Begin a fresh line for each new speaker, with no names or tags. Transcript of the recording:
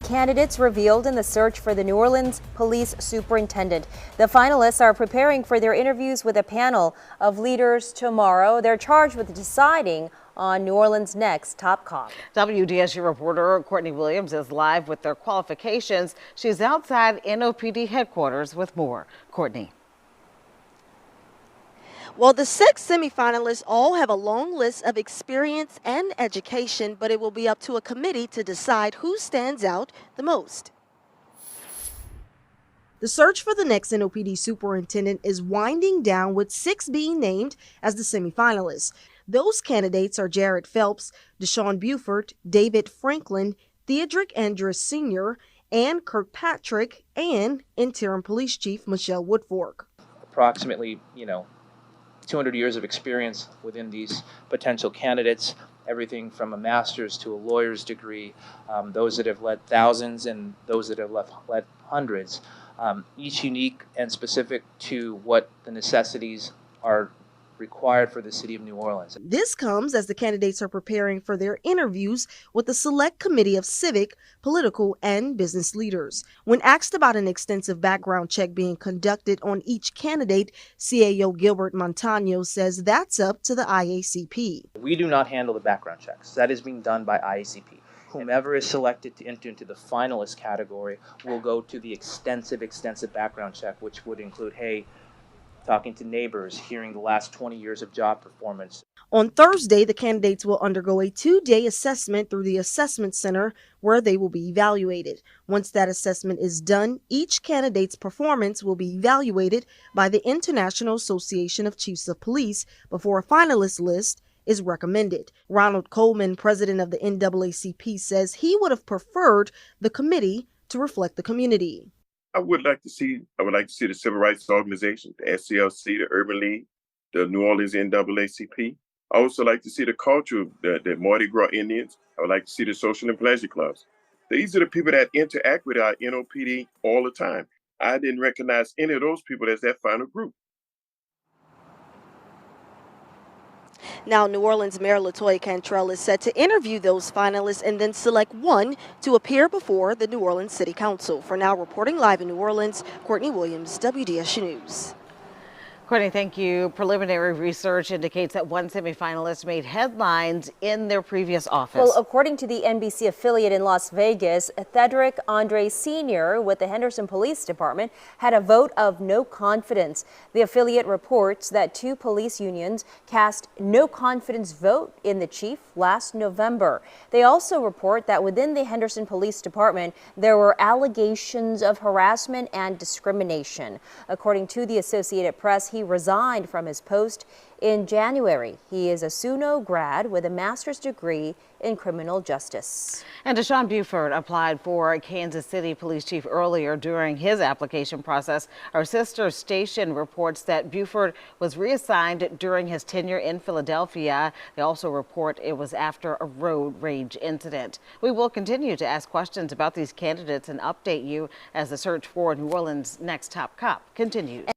candidates revealed in the search for the New Orleans police superintendent. The finalists are preparing for their interviews with a panel of leaders tomorrow. They're charged with deciding on New Orleans' next top cop.
WDSU reporter Courtney Williams is live with their qualifications. She's outside NOPD headquarters with more. Courtney.
Well, the 6 semifinalists all have a long list of experience and education, but it will be up to a committee to decide who stands out the most. The search for the next NOPD superintendent is winding down, with 6 being named as the semifinalists. Those candidates are Jared Phelps, Deshaun Buford, David Franklin, Theodric Andrus Sr., Ann Kirkpatrick, and interim police chief Michelle Woodfork.
Approximately, 200 years of experience within these potential candidates, everything from a master's to a lawyer's degree, those that have led thousands and those that have led hundreds, each unique and specific to what the necessities are required for the city of New Orleans.
This comes as the candidates are preparing for their interviews with the select committee of civic, political, and business leaders. When asked about an extensive background check being conducted on each candidate, CAO Gilbert Montano says that's up to the IACP.
We do not handle the background checks. That is being done by IACP. Whomever is selected to enter into the finalist category will go to the extensive background check, which would include, talking to neighbors, hearing the last 20 years of job performance.
On Thursday, the candidates will undergo a 2-day assessment through the Assessment Center, where they will be evaluated. Once that assessment is done, each candidate's performance will be evaluated by the International Association of Chiefs of Police before a finalist list is recommended. Ronald Coleman, president of the NAACP, says he would have preferred the committee to reflect the community.
I would like to see the Civil Rights Organization, the SCLC, the Urban League, the New Orleans NAACP. I also like to see the culture, the Mardi Gras Indians. I would like to see the social and pleasure clubs. These are the people that interact with our NOPD all the time. I didn't recognize any of those people as that final group.
Now, New Orleans Mayor LaToya Cantrell is set to interview those finalists and then select one to appear before the New Orleans City Council. For now, reporting live in New Orleans, Courtney Williams, WDSU News.
Courtney, thank you. Preliminary research indicates that one semifinalist made headlines in their previous office.
Well, according to the NBC affiliate in Las Vegas, Theodric Andrus Sr. with the Henderson Police Department had a vote of no confidence. The affiliate reports that 2 police unions cast no confidence vote in the chief last November. They also report that within the Henderson Police Department, there were allegations of harassment and discrimination. According to the Associated Press, he resigned from his post in January. He is a SUNO grad with a master's degree in criminal justice.
And Deshaun Buford applied for Kansas City Police Chief earlier during his application process. Our sister station reports that Buford was reassigned during his tenure in Philadelphia. They also report it was after a road rage incident. We will continue to ask questions about these candidates and update you as the search for New Orleans' next top cop continues.